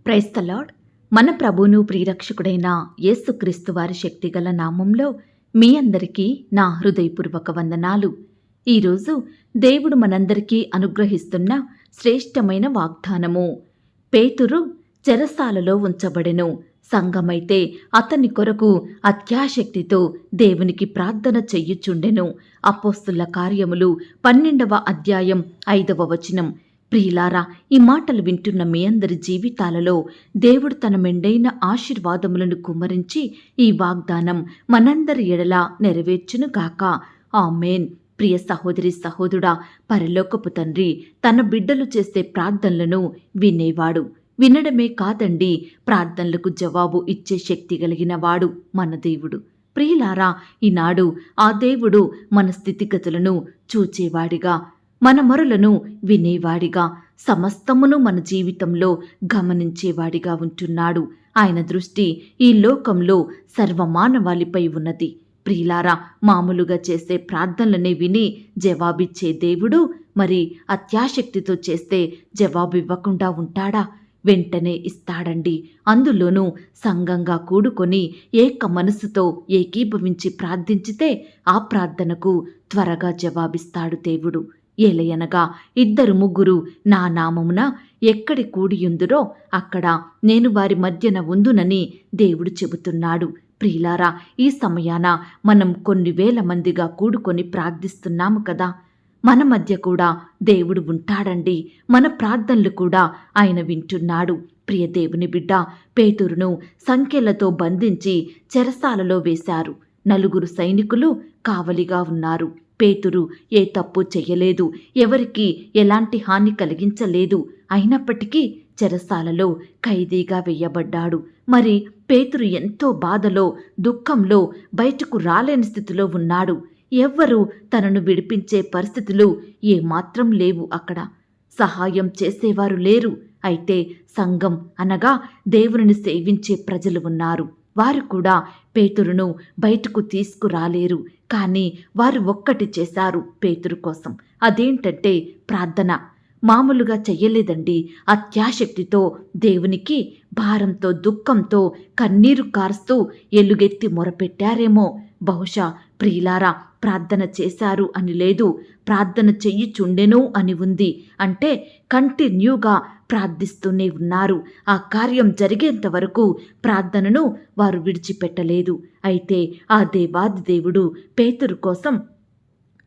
Praise the lord. మన ప్రభువును ప్రియరక్షకుడైన యేసుక్రీస్తు వారి శక్తిగల నామంలో మీ అందరికీ నా హృదయపూర్వక వందనాలు. ఈరోజు దేవుడు మనందరికీ అనుగ్రహిస్తున్న శ్రేష్టమైన వాగ్దానము. పేతురు చెరసాలలో ఉంచబడెను. సంఘమైతే అతని కొరకు అత్యాశక్తితో దేవునికి ప్రార్థన చెయ్యుచుండెను. అపోస్తుల కార్యములు 12వ అధ్యాయం 5వ వచనం. ప్రియులారా, ఈ మాటలు వింటున్న మీ అందరి జీవితాలలో దేవుడు తన మెండైన ఆశీర్వాదములను కుమ్మరించి ఈ వాగ్దానం మనందరి ఎడల నెరవేర్చునుగాక. ఆమేన్. ప్రియ సహోదరి సహోదరుడా, పరలోకపు తండ్రి తన బిడ్డలు చేసే ప్రార్థనలను వినేవాడు. వినడమే కాదండి, ప్రార్థనలకు జవాబు ఇచ్చే శక్తి కలిగిన వాడు మన దేవుడు. ప్రియులారా, ఈనాడు ఆ దేవుడు మన స్థితిగతులను చూచేవాడిగా, మన మొరలను వినేవాడిగా, సమస్తమును మన జీవితంలో గమనించేవాడిగా ఉంటున్నాడు. ఆయన దృష్టి ఈ లోకంలో సర్వమానవాళిపై ఉన్నది. ప్రియులారా, మామూలుగా చేసే ప్రార్థనలనే విని జవాబిచ్చే దేవుడు మరి అత్యాశక్తితో చేస్తే జవాబు ఇవ్వకుండా ఉంటాడా? వెంటనే ఇస్తాడండి. అందులోనూ సంఘంగా కూడుకొని ఏక మనసుతో ఏకీభవించి ప్రార్థించితే ఆ ప్రార్థనకు త్వరగా జవాబిస్తాడు దేవుడు. ఏలయనగా 2-3 నా నామమున ఎక్కడి కూడియుందురో అక్కడ నేను వారి మధ్యన ఉందునని దేవుడు చెబుతున్నాడు. ప్రియులారా, ఈ సమయాన మనం కొన్ని వేల మందిగా కూడుకొని ప్రార్థిస్తున్నాము కదా. మన మధ్య కూడా దేవుడు ఉంటాడండి. మన ప్రార్థనలు కూడా ఆయన వింటున్నాడు. ప్రియ దేవుని బిడ్డ, పేతురును సంకెళ్లతో బంధించి చెరసాలలో వేశారు. 4 సైనికులు కావలిగా ఉన్నారు. పేతురు ఏ తప్పు చెయ్యలేదు, ఎవరికి ఎలాంటి హాని కలిగించలేదు. అయినప్పటికీ చెరసాలలో ఖైదీగా వేయబడ్డాడు. మరి పేతురు ఎంతో బాధలో, దుఃఖంలో, బయటకు రాలేని స్థితిలో ఉన్నాడు. ఎవ్వరూ తనను విడిపించే పరిస్థితులు ఏమాత్రం లేవు. అక్కడ సహాయం చేసేవారు లేరు. అయితే సంఘం అనగా దేవుని సేవించే ప్రజలు ఉన్నారు. వారు కూడా పేతురును బయటకు తీసుకురాలేరు. కానీ వారు ఒక్కటి చేశారు పేతురు కోసం. అదేంటంటే ప్రార్థన. మామూలుగా చెయ్యలేదండి. అత్యాశక్తితో దేవునికి భారంతో, దుఃఖంతో, కన్నీరు కారుస్తూ ఎలుగెత్తి మొరపెట్టారేమో. బహుశా ప్రియులారా, ప్రార్థన చేశారు అని లేదు, ప్రార్థన చెయ్యిచుండెను అని ఉంది. అంటే కంటిన్యూగా ప్రార్థిస్తూనే ఉన్నారు. ఆ కార్యం జరిగేంత వరకు ప్రార్థనను వారు విడిచిపెట్టలేదు. అయితే ఆ దేవాది దేవుడు పేతురు కోసం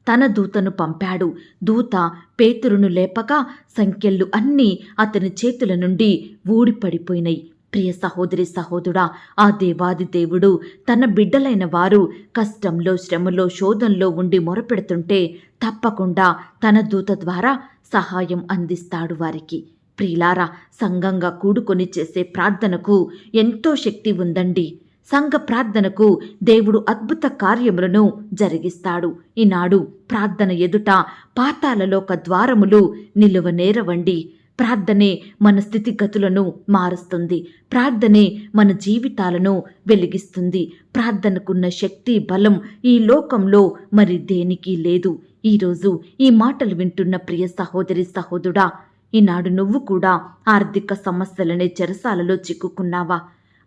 తన దూతను పంపాడు. దూత పేతురును లేపగా సంకెళ్ళు అన్నీ అతని చేతుల నుండి ఊడిపడిపోయినాయి. ప్రియ సహోదరి సహోదరుడా, ఆ దేవాది దేవుడు తన బిడ్డలైన వారు కష్టంలో, శ్రమలో, శోధంలో ఉండి మొరపెడుతుంటే తప్పకుండా తన దూత ద్వారా సహాయం అందిస్తాడు వారికి. ప్రియులారా, సంఘంగా కూడుకొని చేసే ప్రార్థనకు ఎంతో శక్తి ఉందండి. సంఘ ప్రార్థనకు దేవుడు అద్భుత కార్యములను జరిగిస్తాడు. ఈనాడు ప్రార్థన ఎదుట పాతాళలోక ద్వారములు నిలువనేరవండి. ప్రార్థనే మన స్థితిగతులను మారుస్తుంది. ప్రార్థనే మన జీవితాలను వెలిగిస్తుంది. ప్రార్థనకున్న శక్తి, బలం ఈ లోకంలో మరి దేనికి లేదు. ఈరోజు ఈ మాటలు వింటున్న ప్రియ సహోదరి సహోదరుడా, ఈనాడు నువ్వు కూడా ఆర్థిక సమస్యలనే చెరసాలలో చిక్కుకున్నావా?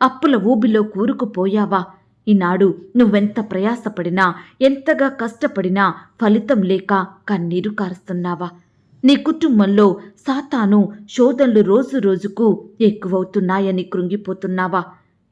అప్పుల ఊబిలో కూరుకుపోయావా? ఈనాడు నువ్వెంత ప్రయాసపడినా, ఎంతగా కష్టపడినా ఫలితం లేక కన్నీరు కారుస్తున్నావా? నీ కుటుంబంలో సాతాను శోధనలు రోజు రోజుకు ఎక్కువవుతున్నాయని కృంగిపోతున్నావా?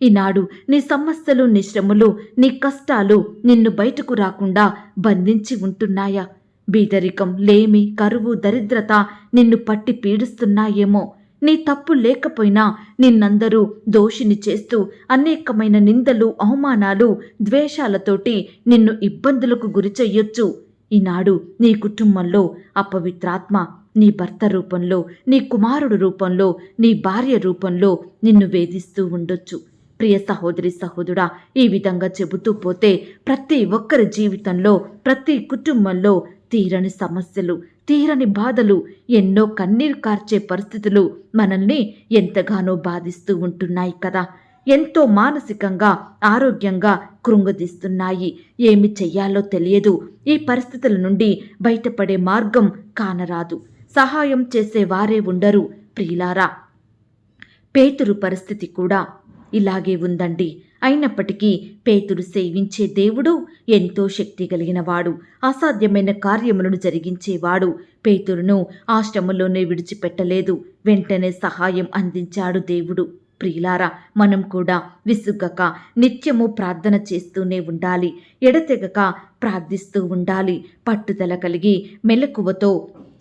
ఈనాడు నీ సమస్యలు, నీ శ్రమలు, నీ కష్టాలు నిన్ను బయటకు రాకుండా బంధించి ఉంటున్నాయా? బీదరికం, లేమి, కరువు, దరిద్రత నిన్ను పట్టి పీడిస్తున్నాయేమో. నీ తప్పు లేకపోయినా నిన్నందరూ దోషిని చేస్తూ అనేకమైన నిందలు, అవమానాలు, ద్వేషాలతోటి నిన్ను ఇబ్బందులకు గురి చెయ్యొచ్చు. ఈనాడు నీ కుటుంబంలో అపవిత్రాత్మ నీ భర్త రూపంలో, నీ కుమారుడు రూపంలో, నీ భార్య రూపంలో నిన్ను వేధిస్తూ ఉండొచ్చు. ప్రియ సహోదరి సహోదరుడా, ఈ విధంగా చెబుతూ పోతే ప్రతి ఒక్కరి జీవితంలో, ప్రతి కుటుంబంలో తీరని సమస్యలు, తీరని బాధలు, ఎన్నో కన్నీరు కార్చే పరిస్థితులు మనల్ని ఎంతగానో బాధిస్తూ ఉంటున్నాయి కదా. ఎంతో మానసికంగా, ఆరోగ్యంగా కృంగదీస్తున్నాయి. ఏమి చెయ్యాలో తెలియదు. ఈ పరిస్థితుల నుండి బయటపడే మార్గం కానరాదు. సహాయం చేసేవారే ఉండరు. ప్రియులారా, పేతురు పరిస్థితి కూడా ఇలాగే ఉందండి. అయినప్పటికీ పేతురు సేవించే దేవుడు ఎంతో శక్తి కలిగినవాడు, అసాధ్యమైన కార్యములను జరిగించేవాడు. పేతురును ఆశ్రమంలోనే విడిచిపెట్టలేదు, వెంటనే సహాయం అందించాడు దేవుడు. ప్రియులారా, మనం కూడా విసుగక నిత్యము ప్రార్థన చేస్తూనే ఉండాలి, ఎడతెగక ప్రార్థిస్తూ ఉండాలి. పట్టుదల కలిగి మెలకువతో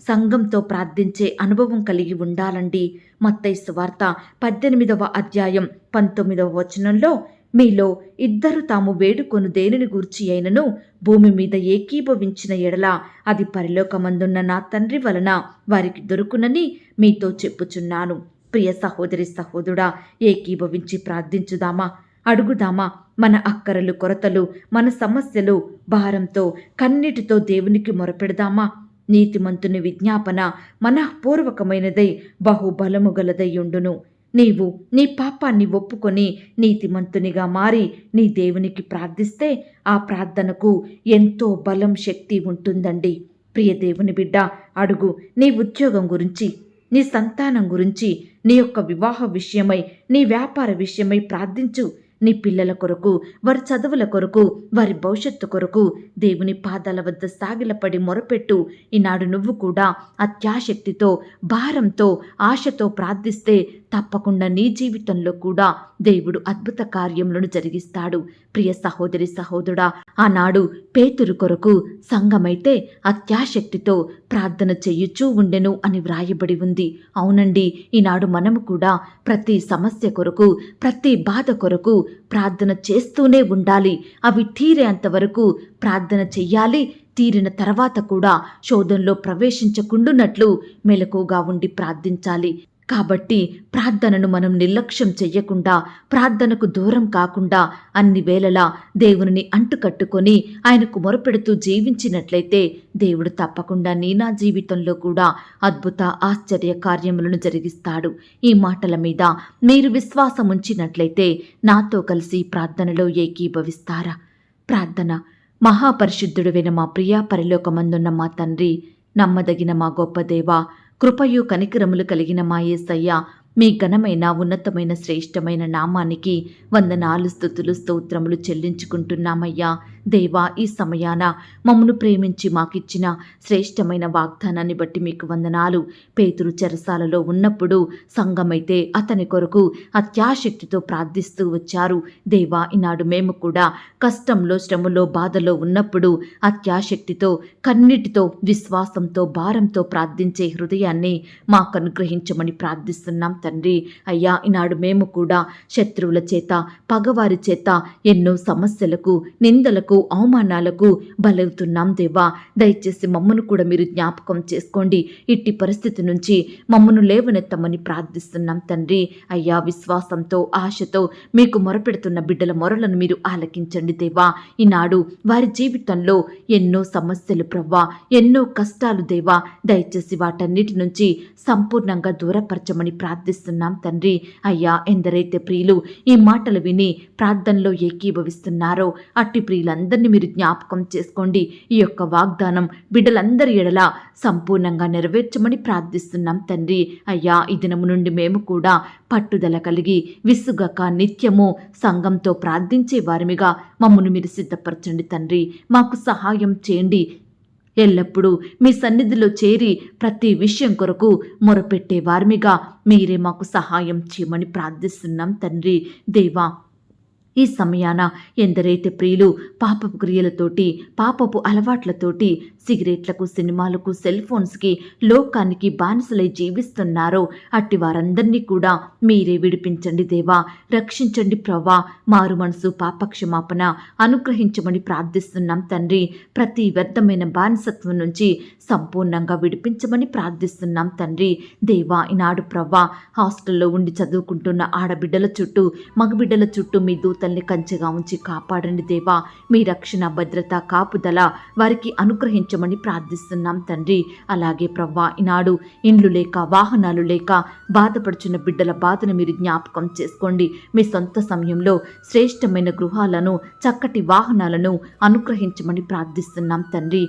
సంఘంతో ప్రార్థించే అనుభవం కలిగి ఉండాలండి. మత్తయి సువార్త 18వ అధ్యాయం 19వ వచనంలో, మీలో ఇద్దరు తాము వేడుకొను దేనిని గూర్చి అయినను భూమి మీద ఏకీభవించిన ఎడల అది పరలోకమందున్న నా తండ్రి వలన వారికి దొరుకునని మీతో చెప్పుచున్నాను. ప్రియ సహోదరి సహోదరుడా, ఏకీభవించి ప్రార్థించుదామా, అడుగుదామా. మన అక్కరలు కొరతలు, మన సమస్యలు భారంతో కన్నీటితో దేవునికి మొరపెడదామా. నీతిమంతుని విజ్ఞాపన మనఃపూర్వకమైనదై బహుబలము గలదయ్యుండును. నీవు నీ పాపాన్ని ఒప్పుకొని నీతిమంతునిగా మారి నీ దేవునికి ప్రార్థిస్తే ఆ ప్రార్థనకు ఎంతో బలం, శక్తి ఉంటుందండి. ప్రియ దేవుని బిడ్డ, అడుగు. నీ ఉద్యోగం గురించి, నీ సంతానం గురించి, నీ యొక్క వివాహ విషయమై, నీ వ్యాపార విషయమై ప్రార్థించు. నీ పిల్లల కొరకు, వారి చదువుల కొరకు, వారి భవిష్యత్తు కొరకు దేవుని పాదాల వద్ద సాగిలపడి మొరపెట్టు. ఈనాడు నువ్వు కూడా అత్యాశక్తితో, భారంతో, ఆశతో ప్రార్థిస్తే తప్పకుండా నీ జీవితంలో కూడా దేవుడు అద్భుత కార్యములను జరిగిస్తాడు. ప్రియ సహోదరి సహోదరుడా, ఆనాడు పేతురు కొరకు సంఘమైతే అత్యాశక్తితో ప్రార్థన చెయ్యుచూ ఉండెను అని వ్రాయబడి ఉంది. అవునండి, ఈనాడు మనము కూడా ప్రతి సమస్య కొరకు, ప్రతి బాధ కొరకు ప్రార్థన చేస్తూనే ఉండాలి. అవి తీరేంత వరకు ప్రార్థన చెయ్యాలి. తీరిన తర్వాత కూడా శోధనలో ప్రవేశించకుండునట్లు మెలకుగా ఉండి ప్రార్థించాలి. కాబట్టి ప్రార్థనను మనం నిర్లక్ష్యం చెయ్యకుండా, ప్రార్థనకు దూరం కాకుండా అన్ని వేళలా దేవునిని అంటుకట్టుకొని ఆయనకు మొరపెడుతూ జీవించినట్లయితే దేవుడు తప్పకుండా నా జీవితంలో కూడా అద్భుత ఆశ్చర్య కార్యములను జరిగిస్తాడు. ఈ మాటల మీద మీరు విశ్వాసం ఉంచినట్లయితే నాతో కలిసి ప్రార్థనలో ఏకీభవిస్తారా? ప్రార్థన. మహాపరిశుద్ధుడైన మా ప్రియ పరలోకమందున్న మా తండ్రి, నమ్మదగిన మా గొప్ప దేవా, కృపయు కనికరములు కలిగిన మా యేసయ్య, మీ ఘనమైన ఉన్నతమైన శ్రేష్టమైన నామానికి వందనాలు, స్తుతులు, స్తోత్రములు చెల్లించుకుంటున్నామయ్యా. దేవా, ఈ సమయాన మమ్మను ప్రేమించి మాకిచ్చిన శ్రేష్టమైన వాగ్దానాన్ని బట్టి మీకు వందనాలు. పేతురు చెరసాలలో ఉన్నప్పుడు సంఘమైతే అతని కొరకు అత్యాశక్తితో ప్రార్థిస్తూ వచ్చారు. దేవా, ఈనాడు మేము కూడా కష్టంలో, శ్రమలో, బాధలో ఉన్నప్పుడు అత్యాశక్తితో, కన్నీటితో, విశ్వాసంతో, భారంతో ప్రార్థించే హృదయాన్ని మాకు అనుగ్రహించమని ప్రార్థిస్తున్నాం తండ్రి. అయ్యా, ఈనాడు మేము కూడా శత్రువుల చేత, పగవారి చేత ఎన్నో సమస్యలకు, నిందలకు, అవమానాలకు బలవుతున్నాం. దేవా, దయచేసి మమ్మను కూడా మీరు జ్ఞాపకం చేసుకోండి. ఇట్టి పరిస్థితి నుంచి మమ్మను లేవనెత్తమని ప్రార్థిస్తున్నాం తండ్రి. అయ్యా, విశ్వాసంతో, ఆశతో మీకు మొరపెడుతున్న బిడ్డల మొరలను మీరు ఆలకించండి దేవా. ఈనాడు వారి జీవితంలో ఎన్నో సమస్యలు ప్రవ్వా, ఎన్నో కష్టాలు దేవా, దయచేసి వాటన్నిటి నుంచి సంపూర్ణంగా దూరపరచమని ప్రార్థిస్తున్నాం తండ్రి. అయ్యా, ఎందరైతే ప్రియులు ఈ మాటలు విని ప్రార్థనలో ఏకీభవిస్తున్నారో అట్టి ప్రియులందరినీ మీరు జ్ఞాపకం చేసుకోండి. ఈ యొక్క వాగ్దానం బిడ్డలందరి ఎడల సంపూర్ణంగా నెరవేర్చమని ప్రార్థిస్తున్నాం తండ్రి. అయ్యా, ఈ దినము నుండి మేము కూడా పట్టుదల కలిగి విసుగక నిత్యము సంఘంతో ప్రార్థించే వారిమిగా మమ్మను మీరు సిద్ధపరచండి తండ్రి. మాకు సహాయం చేయండి. ఎల్లప్పుడూ మీ సన్నిధిలో చేరి ప్రతి విషయం కొరకు మొరపెట్టే వారిమిగా మీరే మాకు సహాయం చేయమని ప్రార్థిస్తున్నాం తండ్రి. దేవా, ఈ సమయాన ఎందరైతే ప్రియులు పాపపు క్రియలతోటి, పాపపు అలవాట్లతోటి, సిగరెట్లకు, సినిమాలకు, సెల్ ఫోన్స్కి, లోకానికి బానిసలై జీవిస్తున్నారో అట్టి వారందరినీ కూడా మీరే విడిపించండి దేవా. రక్షించండి ప్రవ్వా. మారు మనసు, పాపక్షమాపణ అనుగ్రహించమని ప్రార్థిస్తున్నాం తండ్రి. ప్రతి వ్యర్థమైన బానిసత్వం నుంచి సంపూర్ణంగా విడిపించమని ప్రార్థిస్తున్నాం తండ్రి. దేవా, ఈనాడు ప్రవ్వా, హాస్టల్లో ఉండి చదువుకుంటున్న ఆడబిడ్డల చుట్టూ, మగబిడ్డల చుట్టూ మీ దూతల్ని కంచెగా ఉంచి కాపాడండి దేవా. మీ రక్షణ, భద్రత, కాపుదల వారికి అనుగ్రహించమని ప్రార్థిస్తున్నాం తండ్రి. అలాగే ప్రవ్వా, ఈనాడు ఇండ్లు లేక, వాహనాలు లేక బాధపడుచున్న బిడ్డల బాధను మీరు జ్ఞాపకం చేసుకోండి. మీ సొంత సమయంలో శ్రేష్టమైన గృహాలను, చక్కటి వాహనాలను అనుగ్రహించమని ప్రార్థిస్తున్నాం తండ్రి.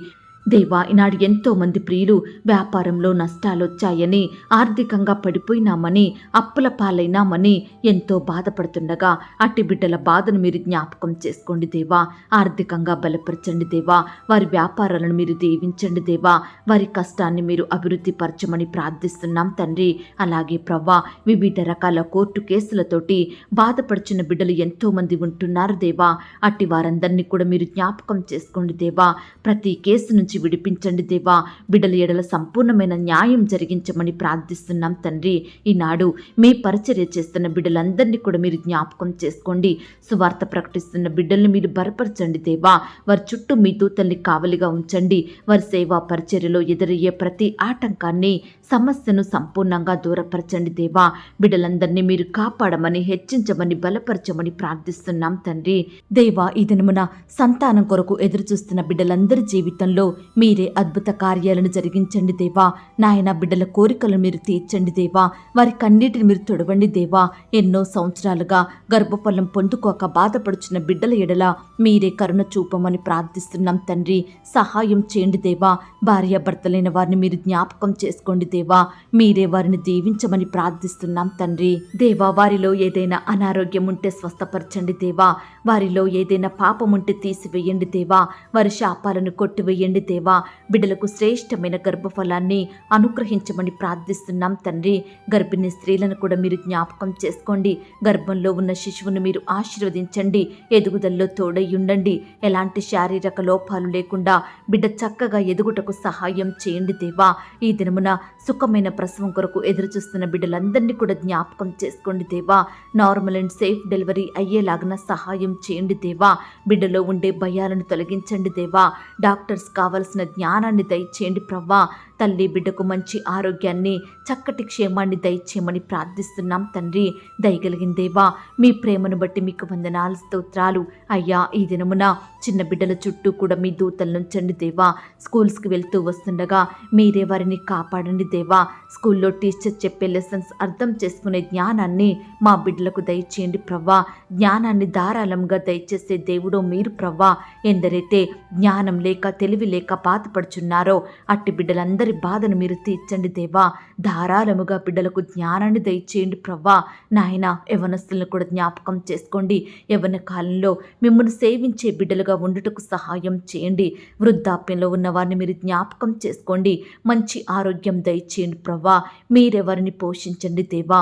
దేవా, ఈనాడు ఎంతో మంది ప్రియులు వ్యాపారంలో నష్టాలొచ్చాయని, ఆర్థికంగా పడిపోయినామని, అప్పుల పాలైనామని ఎంతో బాధపడుతుండగా అట్టి బిడ్డల బాధను మీరు జ్ఞాపకం చేసుకోండి దేవా. ఆర్థికంగా బలపరచండి దేవా. వారి వ్యాపారాలను మీరు దీవించండి దేవా. వారి కష్టాన్ని మీరు అభివృద్ధి పరచమని ప్రార్థిస్తున్నాం తండ్రి. అలాగే ప్రవ్వా, వివిధ రకాల కోర్టు కేసులతోటి బాధపడుచున్న బిడ్డలు ఎంతో మంది ఉంటున్నారు దేవా. అట్టి వారందరినీ కూడా మీరు జ్ఞాపకం చేసుకోండి దేవా. ప్రతి కేసు నుంచి విడిపించండి దేవా. బిడ్డల ఎడల సంపూర్ణమైన న్యాయం జరిగించమని ప్రార్థిస్తున్నాం తండ్రి. ఈనాడు మీ పరిచర్య చేస్తున్న బిడ్డలందరినీ కూడా మీరు జ్ఞాపకం చేసుకోండి. సువార్త ప్రకటిస్తున్న బిడ్డల్ని మీరు బలపరచండి దేవా. వారి చుట్టూ మీ దూతల్ని కావలిగా ఉంచండి. వారి సేవా పరిచర్యలో ఎదురయ్యే ప్రతి ఆటంకాన్ని, సమస్యను సంపూర్ణంగా దూరపరచండి దేవా. బిడ్డలందరినీ మీరు కాపాడమని, హెచ్చించమని, బలపరచమని ప్రార్థిస్తున్నాం తండ్రి. దేవా, ఈ దినమున సంతానం కొరకు ఎదురుచూస్తున్న బిడ్డలందరి జీవితంలో మీరే అద్భుత కార్యాలను జరిగించండి దేవా. నాయన, బిడ్డల కోరికలను మీరు తీర్చండి దేవా. వారి కన్నీటిని మీరు తొడవండి దేవా. ఎన్నో సంవత్సరాలుగా గర్భఫలం పొందుకోక బాధపడుచున్న బిడ్డల ఎడల మీరే కరుణ చూపమని ప్రార్థిస్తున్నాం తండ్రి. సహాయం చేయండి దేవా. భార్యాభర్తలైన వారిని మీరు జ్ఞాపకం చేసుకోండి దేవా. మీరే వారిని దీవించమని ప్రార్థిస్తున్నాం తండ్రి. దేవా, వారిలో ఏదైనా అనారోగ్యం ఉంటే స్వస్థపరచండి దేవా. వారిలో ఏదైనా పాపం ఉంటే తీసివేయండి దేవా. వారి శాపాలను కొట్టివేయండి దేవా. బిడ్డలకు శ్రేష్టమైన గర్భఫలాన్ని అనుగ్రహించమని ప్రార్థిస్తున్నాం తండ్రి. గర్భిణీ స్త్రీలను కూడా మీరు జ్ఞాపకం చేసుకోండి. గర్భంలో ఉన్న శిశువును మీరు ఆశీర్వదించండి. ఎదుగుదలలో తోడై ఉండండి. ఎలాంటి శారీరక లోపాలు లేకుండా బిడ్డ చక్కగా ఎదుగుటకు సహాయం చేయండి దేవా. ఈ దినమున సుఖమైన ప్రసవం కొరకు ఎదురుచూస్తున్న బిడ్డలందరినీ కూడా జ్ఞాపకం చేసుకోండి దేవా. నార్మల్ అండ్ సేఫ్ డెలివరీ అయ్యేలాగిన సహాయం చేయండి దేవా. బిడ్డలో ఉండే భయాలను తొలగించండి దేవా. డాక్టర్స్ కావలసిన జ్ఞానాన్ని దయచేయండి ప్రవ్వా. తల్లి బిడ్డకు మంచి ఆరోగ్యాన్ని, చక్కటి క్షేమాన్ని దయచేయమని ప్రార్థిస్తున్నాం తండ్రి. దయగలిగిన దేవా, మీ ప్రేమను బట్టి మీకు వందనాలు, స్తోత్రాలు. అయ్యా, ఈ దినమున చిన్న బిడ్డల చుట్టూ కూడా మీ దూతలను ఉంచండి దేవా. స్కూల్స్కి వెళ్తూ వస్తుండగా మీరే వారిని కాపాడండి దేవా. స్కూల్లో టీచర్ చెప్పే లెసన్స్ అర్థం చేసుకునే జ్ఞానాన్ని మా బిడ్డలకు దయచేయండి ప్రవ్వా. జ్ఞానాన్ని ధారాళంగా దయచేసే దేవుడో మీరు ప్రవ్వా. ఎందరైతే జ్ఞానం లేక, తెలివి లేక బాధపడుచున్నారో అట్టి బిడ్డలందరి బాధను మీరు తీర్చండి దేవా. ధారాళముగా బిడ్డలకు జ్ఞానాన్ని దయచేయండి ప్రవ్వా. నాయన, యవనస్తులను కూడా జ్ఞాపకం చేసుకోండి. యవన కాలంలో మిమ్మల్ని సేవించే బిడ్డలుగా ఉండుటకు సహాయం చేయండి. వృద్ధాప్యంలో ఉన్న వారిని మీరు జ్ఞాపకం చేసుకోండి. మంచి ఆరోగ్యం దయచేయండి ప్రవ్వా. మీరెవరిని పోషించండి దేవా.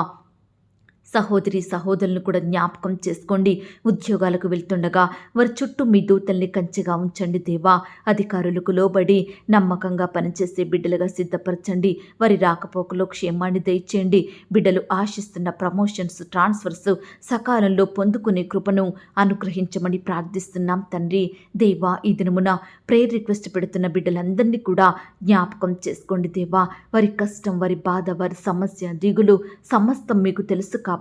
సహోదరి సహోదరులను కూడా జ్ఞాపకం చేసుకోండి. ఉద్యోగాలకు వెళ్తుండగా వారి చుట్టూ మీ దూతల్ని కంచెగా ఉంచండి దేవా. అధికారులకు లోబడి నమ్మకంగా పనిచేసే బిడ్డలుగా సిద్ధపరచండి. వారి రాకపోకలో క్షేమాన్ని దయచేయండి. బిడ్డలు ఆశిస్తున్న ప్రమోషన్స్, ట్రాన్స్ఫర్స్ సకాలంలో పొందుకునే కృపను అనుగ్రహించమని ప్రార్థిస్తున్నాం తండ్రి. దేవా, ఈ దినమున ప్రేయర్ రిక్వెస్ట్ పెడుతున్న బిడ్డలందరినీ కూడా జ్ఞాపకం చేసుకోండి దేవా. వారి కష్టం, వారి బాధ, వారి సమస్య, దిగులు సమస్తం మీకు తెలుసు కాబట్టి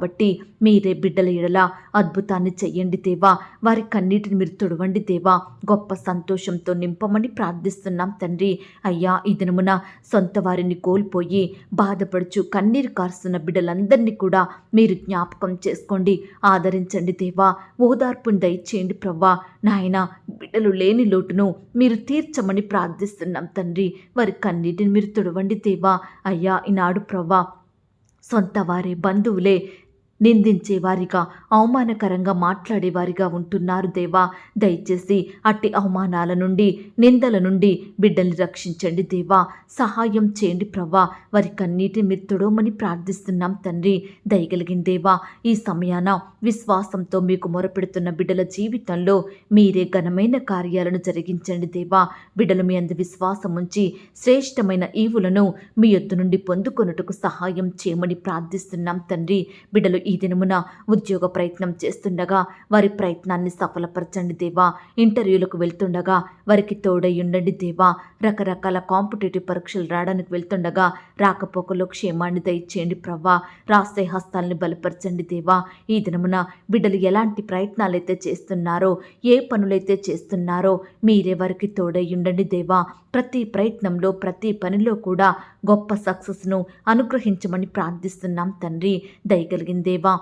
మీరే బిడ్డల ఎడల అద్భుతాన్ని చెయ్యండి దేవా. వారి కన్నీటిని మీరు తొడవండి దేవా. గొప్ప సంతోషంతో నింపమని ప్రార్థిస్తున్నాం తండ్రి. అయ్యా, ఈ దినమున సొంత వారిని కోల్పోయి బాధపడుచు కన్నీరు కారుస్తున్న బిడ్డలందరినీ కూడా మీరు జ్ఞాపకం చేసుకోండి. ఆదరించండి దేవా. ఓదార్పుని దయచేయండి ప్రవ్వా. నాయన, బిడ్డలు లేని లోటును మీరు తీర్చమని ప్రార్థిస్తున్నాం తండ్రి. వారి కన్నీటిని మీరు తొడవండి దేవా. అయ్యా, ఈనాడు ప్రవ్వా, సొంత వారే, బంధువులే నిందించేవారిగా, అవమానకరంగా మాట్లాడేవారిగా ఉంటున్నారు దేవా. దయచేసి అట్టి అవమానాల నుండి, నిందల నుండి బిడ్డల్ని రక్షించండి దేవా. సహాయం చేయండి ప్రవ్వా. వారి కన్నీటిని మీరు తొడవమని ప్రార్థిస్తున్నాం తండ్రి. దయగలిగిన దేవా, ఈ సమయాన విశ్వాసంతో మీకు మొరపెడుతున్న బిడ్డల జీవితంలో మీరే ఘనమైన కార్యాలను జరిగించండి దేవా. బిడ్డలు మీ అందు విశ్వాసం ఉంచి శ్రేష్టమైన ఈవులను మీ యొద్ద నుండి పొందుకొనుటకు సహాయం చేయమని ప్రార్థిస్తున్నాం తండ్రి. బిడ్డలు ఈ దినమున ఉద్యోగ ప్రయత్నం చేస్తుండగా వారి ప్రయత్నాన్ని సఫలపరచండి దేవా. ఇంటర్వ్యూలకు వెళ్తుండగా వారికి తోడై ఉండండి దేవా. రకరకాల కాంపిటేటివ్ పరీక్షలు రాయడానికి వెళ్తుండగా రాకపోకలో క్షేమాన్ని దయచేయండి ప్రవ్వా. రాసే హస్తాలని బలపరచండి దేవా. ఈ దినమున బిడ్డలు ఎలాంటి ప్రయత్నాలైతే చేస్తున్నారో, ఏ పనులైతే చేస్తున్నారో మీరే వారికి తోడై ఉండండి దేవా. ప్రతి ప్రయత్నంలో, ప్రతి పనిలో కూడా గొప్ప సక్సెస్ను అనుగ్రహించమని ప్రార్థిస్తున్నాం తండ్రి. దయగలిగిన దేవా,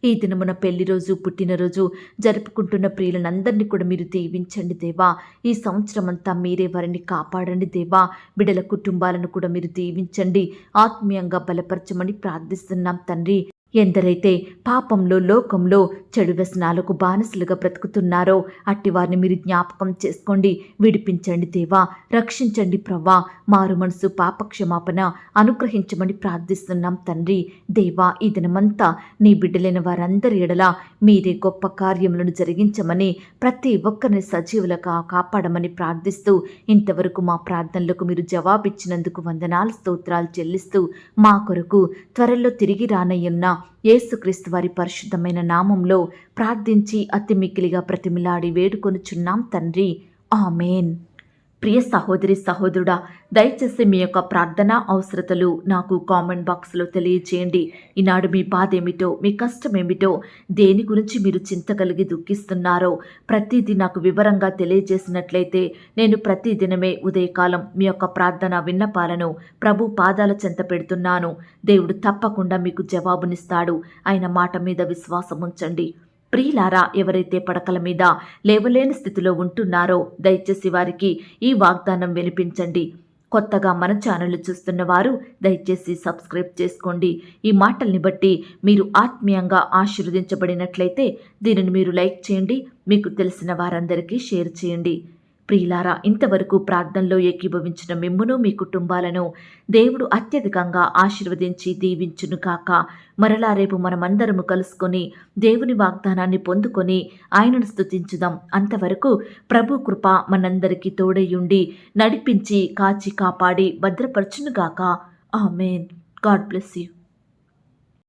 ఈ దినమున పెళ్లి రోజు, పుట్టినరోజు జరుపుకుంటున్న ప్రియులనందరినీ కూడా మీరు దీవించండి దేవా. ఈ సంవత్సరం అంతా మీరే వారిని కాపాడండి దేవా. బిడ్డల కుటుంబాలను కూడా మీరు దీవించండి, ఆత్మీయంగా బలపరచమని ప్రార్థిస్తున్నాం తండ్రి. ఎందరైతే పాపంలో, లోకంలో చెడు వ్యసనాలకు బానిసలుగా బ్రతుకుతున్నారో అట్టి వారిని మీరు జ్ఞాపకం చేసుకోండి, విడిపించండి దేవా, రక్షించండి ప్రవ్వా. మారు మనసు, పాపక్షమాపణ అనుగ్రహించమని ప్రార్థిస్తున్నాం తండ్రి. దేవా, ఈ దినమంతా నీ బిడ్డలైన వారందరి ఎడల మీరే గొప్ప కార్యములను జరిగించమని, ప్రతి ఒక్కరిని సజీవులుగా కాపాడమని ప్రార్థిస్తూ, ఇంతవరకు మా ప్రార్థనలకు మీరు జవాబిచ్చినందుకు వందనాలు, స్తోత్రాలు చెల్లిస్తూ, మా కొరకు త్వరలో తిరిగి రానయ్యున్న యేసుక్రీస్తు వారి పరిశుద్ధమైన నామంలో ప్రార్థించి అతి మిక్కిలిగా ప్రతిమిలాడి వేడుకొనుచున్నాం తండ్రి. ఆమేన్. ప్రియ సహోదరి, సహోదరుడా, దయచేసి మీ యొక్క ప్రార్థన అవసరతలు నాకు కామెంట్ బాక్స్లో తెలియజేయండి. ఈనాడు మీ బాధ ఏమిటో, మీ కష్టం ఏమిటో, దేని గురించి మీరు చింత కలిగి దుఃఖిస్తున్నారో ప్రతిదీ నాకు వివరంగా తెలియజేసినట్లయితే నేను ప్రతిదినమే ఉదయకాలం మీ యొక్క ప్రార్థన విన్నపాలను ప్రభు పాదాల చెంత పెడుతున్నాను. దేవుడు తప్పకుండా మీకు జవాబునిస్తాడు. ఆయన మాట మీద విశ్వాసం ఉంచండి. ప్రియులారా, ఎవరైతే పడకల మీద లేవలేని స్థితిలో ఉంటున్నారో దయచేసి వారికి ఈ వాగ్దానం వినిపించండి. కొత్తగా మన ఛానల్ చూస్తున్న వారు దయచేసి సబ్స్క్రైబ్ చేసుకోండి. ఈ మాటల్ని బట్టి మీరు ఆత్మీయంగా ఆశీర్వదించబడినట్లయితే దీనిని మీరు లైక్ చేయండి, మీకు తెలిసిన వారందరికీ షేర్ చేయండి. ప్రియులారా, ఇంతవరకు ప్రార్థనలో ఏకీభవించిన మిమ్మును, మీ కుటుంబాలను దేవుడు అత్యధికంగా ఆశీర్వదించి దీవించును కాక. మరలా రేపు మనమందరము కలుసుకొని దేవుని వాగ్దానాన్ని పొందుకొని ఆయనను స్తుతించుదాం. అంతవరకు ప్రభు కృప మనందరికీ తోడయుండి నడిపించి కాచి కాపాడి భద్రపరచునుగాక. ఆమేన్. God bless you.